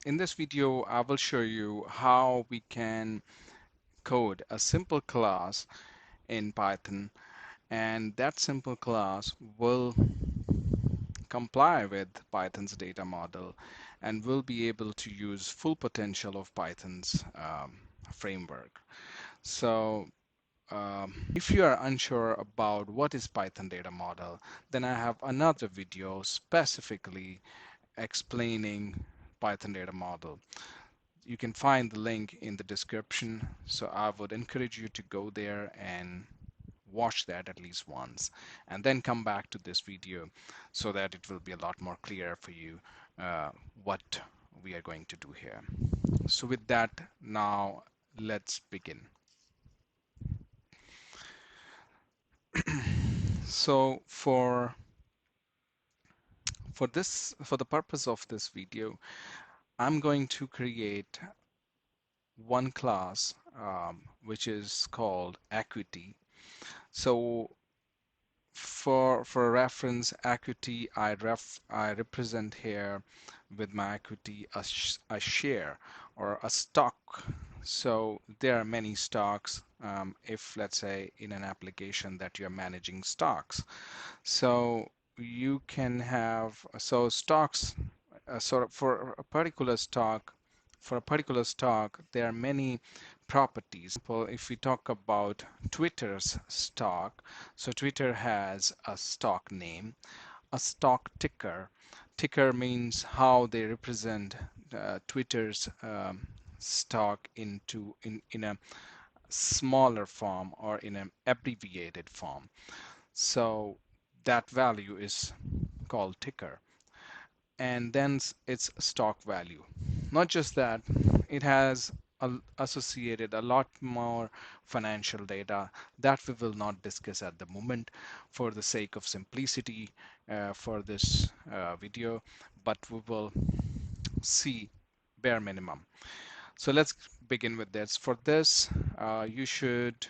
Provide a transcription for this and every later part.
In this video, I will show you how we can code a simple class in Python, and that simple class will comply with Python's data model and will be able to use full potential of Python's framework. So if you are unsure about what is Python data model, then I have another video specifically explaining Python data model. You can find the link in the description, so I would encourage you to go there and watch that at least once and then come back to this video so that it will be a lot more clear for you what we are going to do here. So with that, now let's begin. So for the purpose of this video, I'm going to create one class which is called equity. So for reference, equity, I represent here with my equity a share or a stock. So there are many stocks, if let's say in an application that you're managing stocks. So you can have, so stocks, sort of for a particular stock, there are many properties. For example, if we talk about Twitter's stock, so Twitter has a stock name, a stock ticker. Ticker means how they represent Twitter's stock in a smaller form or in an abbreviated form. So that value is called ticker. And then its stock value. Not just that, it has associated a lot more financial data that we will not discuss at the moment for the sake of simplicity for this video, but we will see bare minimum. So let's begin with this. For this, you should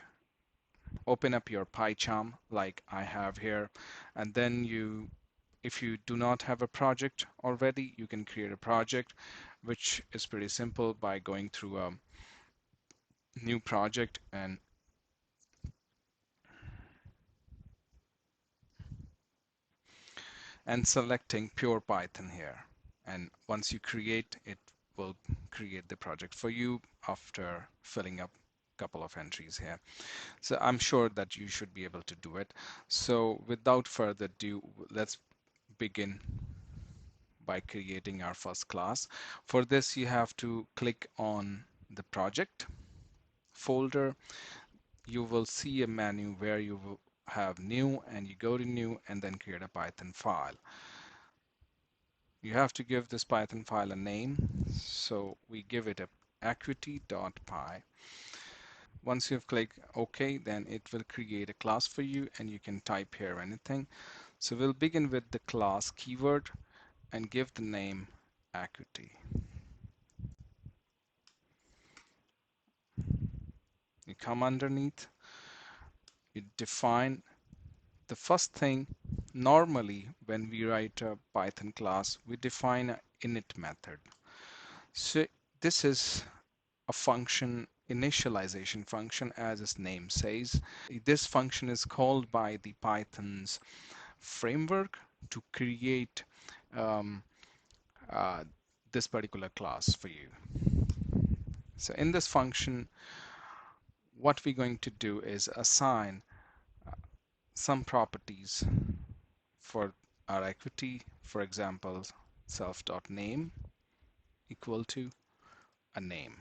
open up your PyCharm like I have here, and then if you do not have a project already, you can create a project, which is pretty simple by going through a new project and selecting pure Python here. And once you create, it will create the project for you after filling up a couple of entries here. So I'm sure that you should be able to do it. So without further ado, let's begin by creating our first class. For this, you have to click on the project folder. You will see a menu where you will have new, and you go to new and then create a Python file. You have to give this Python file a name, so we give it a equity.py. Once you've clicked OK, then it will create a class for you, and you can type here anything. So we'll begin with the class keyword and give the name equity. You come underneath, you define the first thing. Normally when we write a Python class, we define an init method. So this is a function, initialization function, as its name says. This function is called by the Python's framework to create um, uh, this particular class for you. So in this function, what we're going to do is assign some properties for our equity. For example, self.name equal to a name.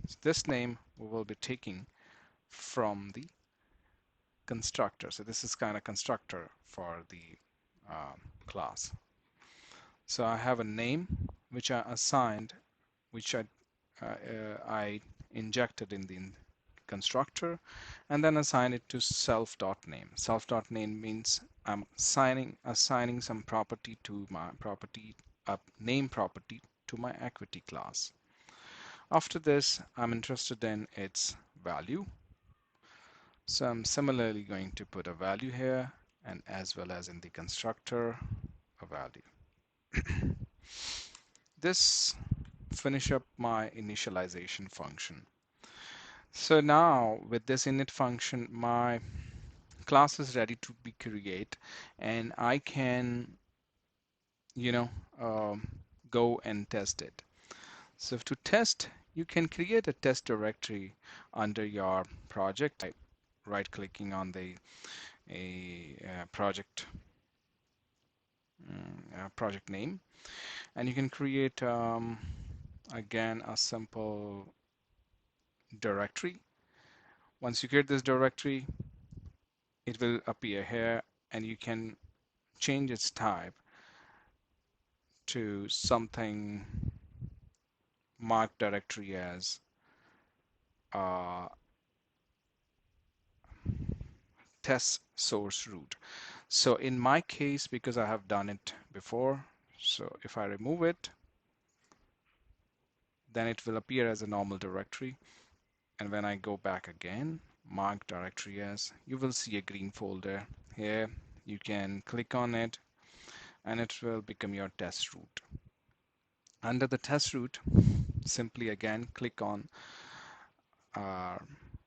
So this name we will be taking from the constructor. So this is kind of constructor for the class. So I have a name which I assigned, which I injected in the constructor, and then assign it to self.name. Self.name means I'm assigning some property to my property, a name property to my equity class. After this, I'm interested in its value. So I'm similarly going to put a value here, and as well as in the constructor, a value. This finish up my initialization function. So now with this init function, my class is ready to be created, and I can, you know, um, go and test it. So to test, you can create a test directory under your project by right-clicking on the project project name, and you can create again a simple directory. Once you create this directory, it will appear here, and you can change its type to something marked directory as uh, test source root. So in my case, because I have done it before, so if I remove it, then it will appear as a normal directory. And when I go back again, mark directory as, you will see a green folder here. You can click on it and it will become your test root. Under the test root, simply again click uh,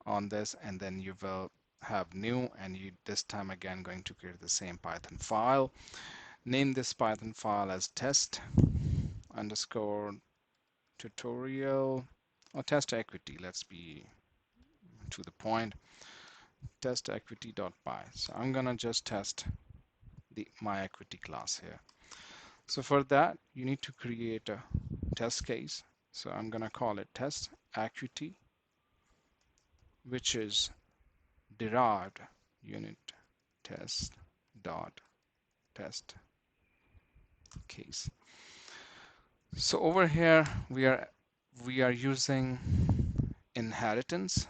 on this, and then you will have new, and you this time again going to create the same Python file. Name this Python file as test underscore tutorial or test equity. Let's be to the point. Test equity.py. So I'm gonna just test my equity class here. So for that, you need to create a test case. So I'm gonna call it test equity, which is derived unit test dot test case. So over here we are using inheritance.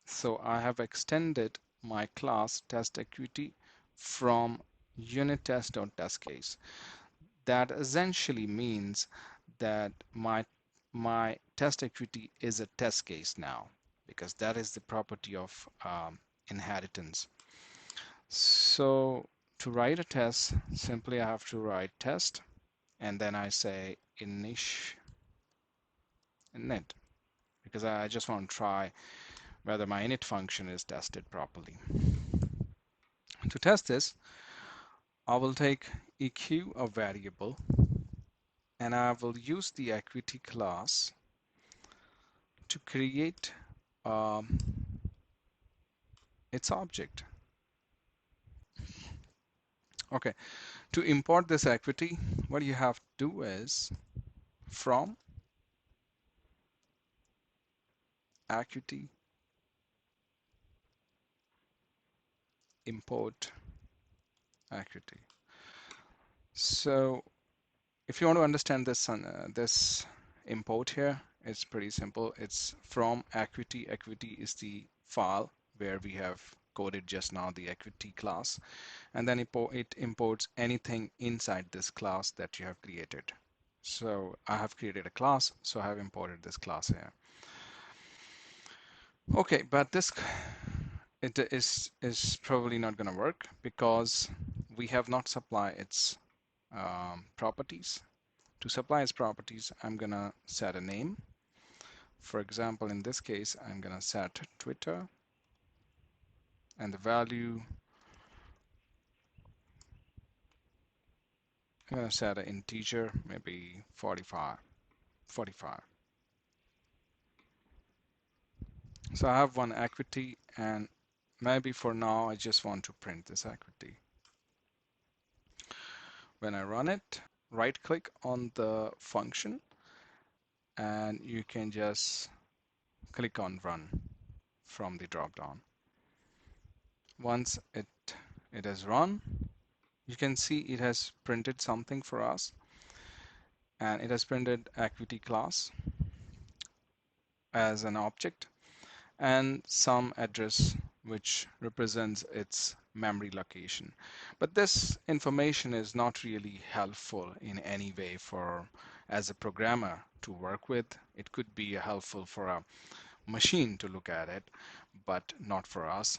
So I have extended my class test equity from unit test.test case. That essentially means that my test equity is a test case now, because that is the property of inheritance. So to write a test, simply I have to write test, and then I say init, because I just want to try whether my init function is tested properly. To test this, I will take eq, a variable, and I will use the equity class to create um, its object. Okay, to import this equity, what you have to do is from equity import equity. So if you want to understand this import here, it's pretty simple. It's from equity. Equity is the file where we have coded just now the equity class, and then it imports anything inside this class that you have created. So I have created a class, so I have imported this class here. Okay, but this it is probably not going to work because we have not supplied its properties. To supply its properties, I'm going to set a name. For example, in this case, I'm going to set Twitter, and the value, I'm going to set an integer, maybe 45. So I have one equity, and maybe for now I just want to print this equity. When I run it, right click on the function, and you can just click on run from the drop down. Once it has run, you can see it has printed something for us, and it has printed equity class as an object and some address which represents its memory location. But this information is not really helpful in any way for as a programmer to work with. It could be helpful for a machine to look at it, but not for us.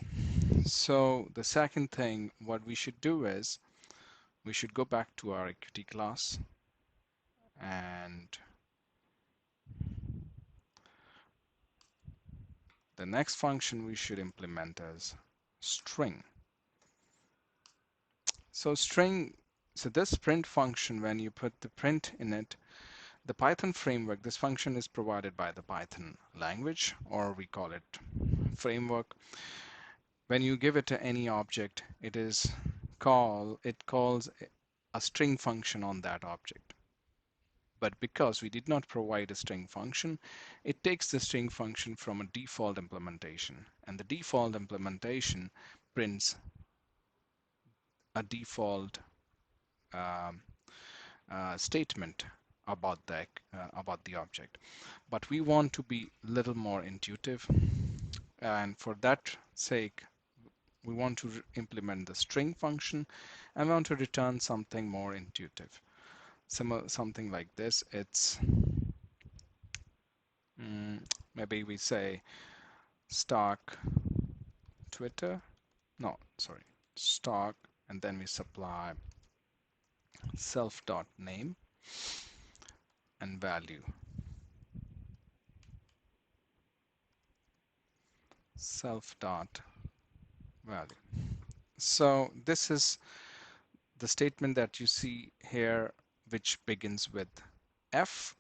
So the second thing what we should do is we should go back to our equity class, and the next function we should implement is string. So this print function, when you put the print in it, the Python framework, this function is provided by the Python language, or we call it framework. When you give it to any object, it calls a string function on that object. But because we did not provide a string function, it takes the string function from a default implementation, and the default implementation prints a default um, statement about the object. But we want to be a little more intuitive, and for that sake, we want to implement the string function and want to return something more intuitive. Something like this. It's maybe we say stock Twitter. No, sorry, stock, and then we supply self.name and value. Self.value. So this is the statement that you see here, which begins with F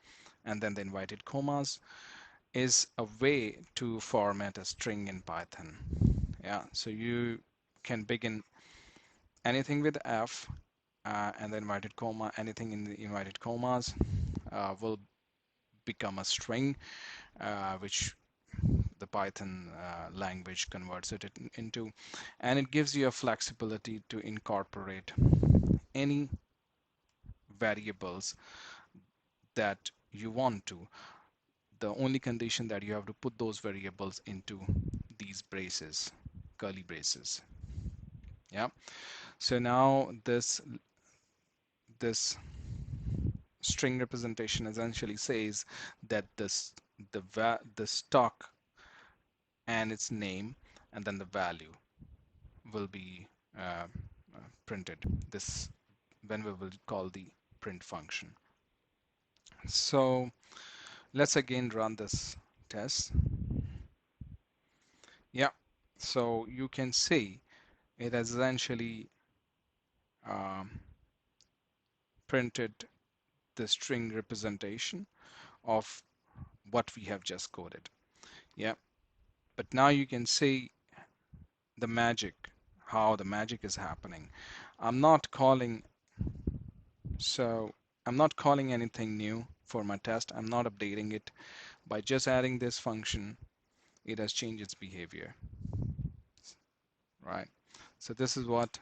and then the inverted commas, is a way to format a string in Python. Yeah, so you can begin anything with F and the inverted comma, anything in the inverted commas will become a string, which the Python language converts it into, and it gives you a flexibility to incorporate any variables that you want to. The only condition that you have to put those variables into these braces, curly braces. Yeah. So now this string representation essentially says that the stock and its name and then the value will be printed this when we will call the print function. So let's again run this test. Yeah, so you can see it has essentially um, printed the string representation of what we have just coded. Yeah, but now you can see the magic, how the magic is happening. I'm not calling So I'm not calling anything new for my test. I'm not updating it. By just adding this function, it has changed its behavior, right? So this is what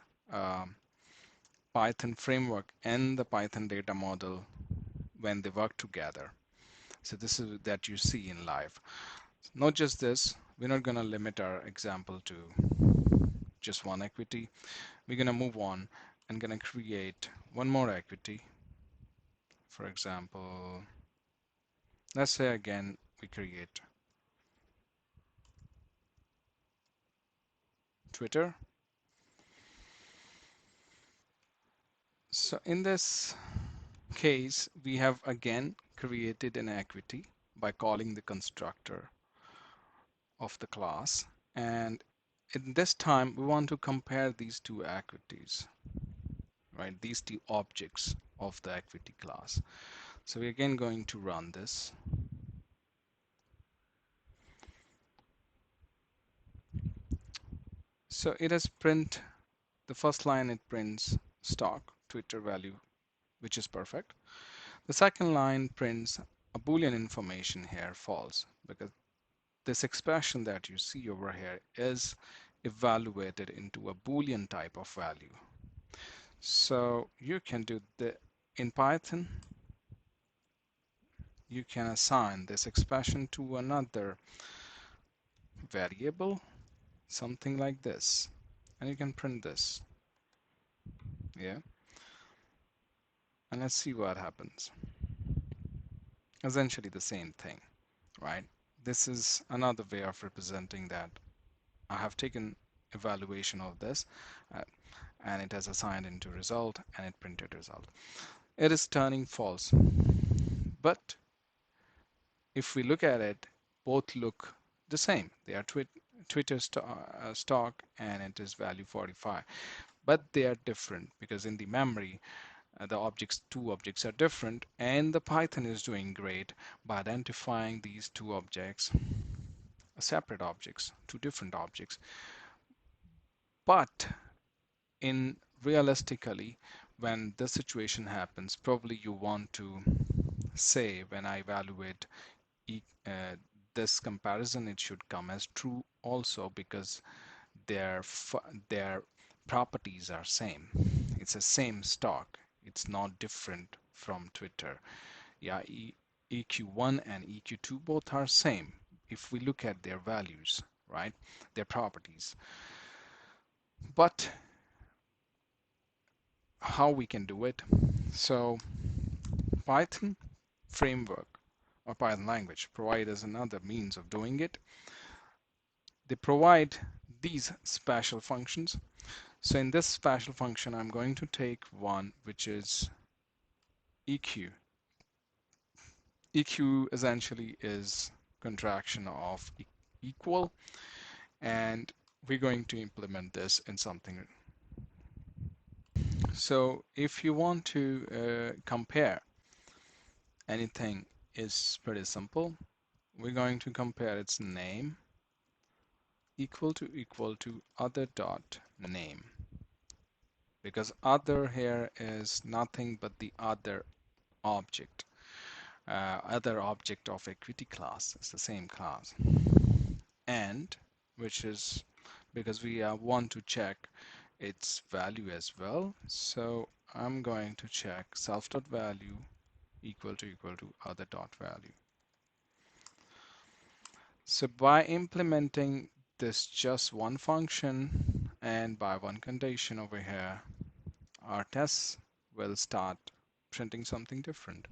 Python framework and the Python data model, when they work together. So this is that you see in live. Not just this, we're not going to limit our example to just one equity. We're going to move on and going to create one more equity. For example, let's say again we create Twitter. So in this case, we have again created an equity by calling the constructor of the class. And in this time, we want to compare these two equities, right? These two objects of the equity class. So we're again going to run this. So it has print, the first line it prints stock Twitter value, which is perfect. The second line prints a Boolean information here, false, because this expression that you see over here is evaluated into a Boolean type of value. So you can do in Python, you can assign this expression to another variable, something like this, and you can print this. Yeah. And let's see what happens. Essentially the same thing, right? This is another way of representing that I have taken evaluation of this uh, and it has assigned into result and it printed result. It is turning false. But if we look at it, both look the same. They are Twitter stock, and it is value 45. But they are different because in the memory, two objects are different, and the Python is doing great by identifying these two objects as separate objects, two different objects. But in realistically, when this situation happens, probably you want to say when I evaluate e this comparison, it should come as true also because their properties are same. It's the same stock. It's not different from Twitter. Yeah, EQ1 and EQ2 both are same if we look at their values, right? Their properties. But how we can do it? So Python framework or Python language provide us another means of doing it. They provide these special functions. So in this special function, I'm going to take one which is EQ. EQ essentially is contraction of equal, and we're going to implement this in something. So if you want to compare anything, is pretty simple. We're going to compare its name equal to other dot name, because other here is nothing but the other object. Other object of equity class is the same class, and which is because we want to check its value as well. So I'm going to check self dot value equal to other dot value. So by implementing this just one function and by one condition over here, our tests will start printing something different.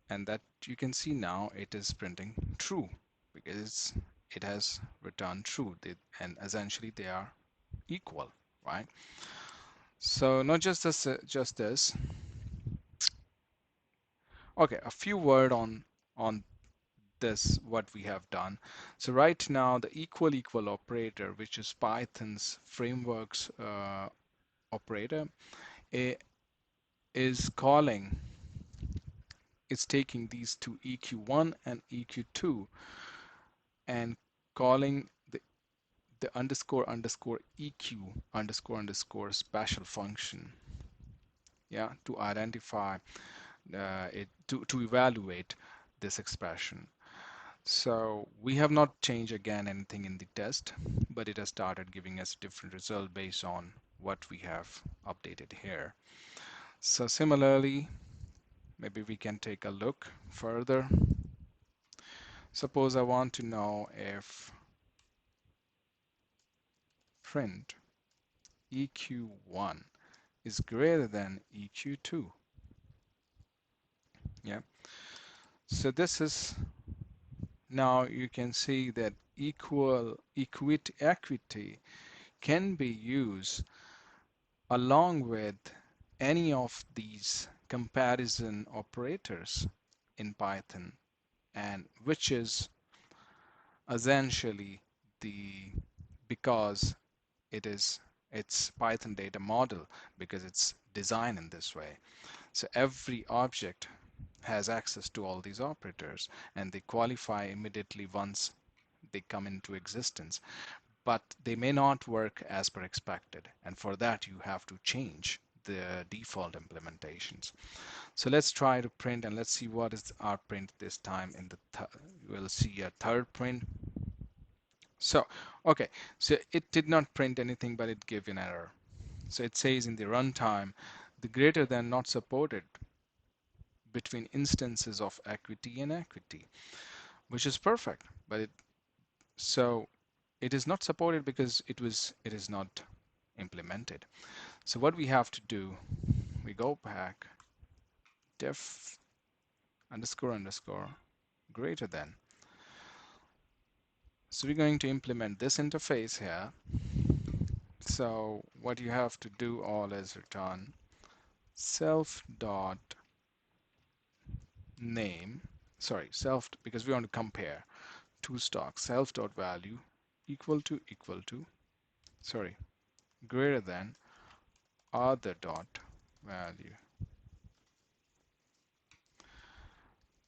And that you can see now it is printing true because it has returned true, and essentially they are equal, right? So not just this. Okay, a few word on this what we have done. So right now the equal operator, which is Python's frameworks operator, it is calling, it's taking these two EQ1 and EQ2 and calling the underscore EQ underscore special function, yeah, to identify it, to evaluate this expression. So we have not changed again anything in the test, but it has started giving us a different result based on what we have updated here. So similarly, maybe we can take a look further. Suppose I want to know if print EQ1 is greater than EQ2. Yeah. So this is, now you can see that equity can be used along with any of these comparison operators in Python, and which is essentially the, because it's Python data model, because it's designed in this way. So every object has access to all these operators and they qualify immediately once they come into existence, but they may not work as per expected, and for that you have to change the default implementations. So let's try to print, and let's see what is our print this time. In the we'll see a third print. So okay, so it did not print anything, but it gave an error. So it says in the runtime the greater than not supported between instances of equity and equity, which is perfect, but it is not supported because it is not implemented. So what we have to do, we go back, def underscore greater than. So we're going to implement this interface here. So what you have to do all is return self dot name sorry, self, because we want to compare two stocks, self dot value equal to, sorry, greater than other dot value.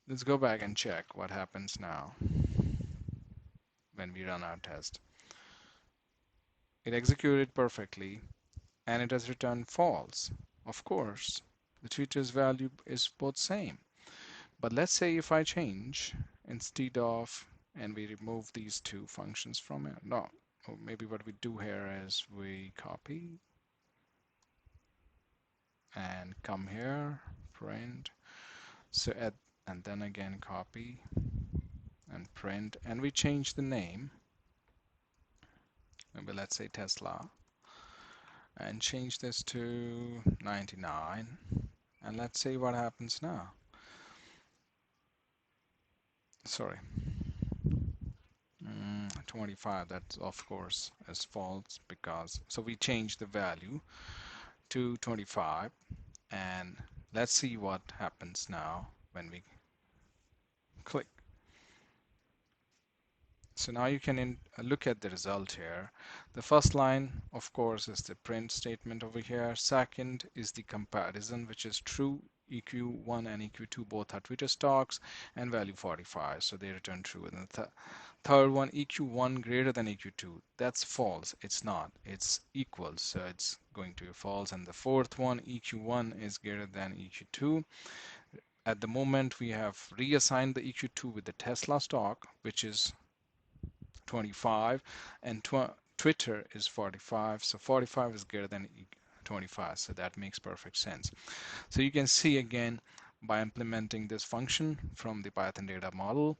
Let's go back and check what happens now when we run our test. It executed perfectly and it has returned false. Of course, the tutor's value is both same. But let's say if I change instead of, and we remove these two functions from it. No, or maybe what we do here is we copy and come here, print. So add, and then again copy and print, and we change the name. Maybe let's say Tesla, and change this to 99. And let's see what happens now. Sorry, 25. That of course is false because so we change the value to 25, and let's see what happens now when we click. So now you can look at the result here. The first line, of course, is the print statement over here. Second is the comparison, which is true. EQ1 and EQ2 both are Twitter stocks and value 45, so they return true. And the third one, EQ1 greater than EQ2, that's false. It's not. It's equal, so it's going to be false. And the fourth one, EQ1 is greater than EQ2. At the moment, we have reassigned the EQ2 with the Tesla stock, which is 25, and Twitter is 45, so 45 is greater than 25, so that makes perfect sense. So you can see again, by implementing this function from the Python data model,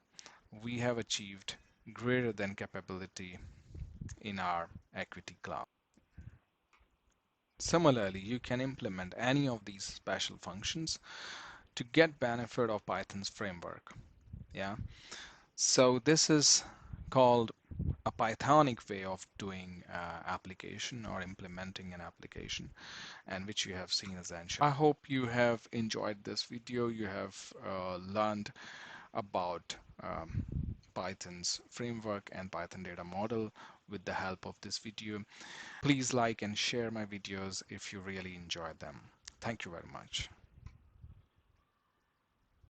we have achieved greater than capability in our equity class. Similarly, you can implement any of these special functions to get benefit of Python's framework. Yeah, so this is called a Pythonic way of doing application or implementing an application, and which you have seen as I hope you have enjoyed this video. You have learned about Python's framework and Python data model with the help of this video. Please like and share my videos if you really enjoyed them. Thank you very much.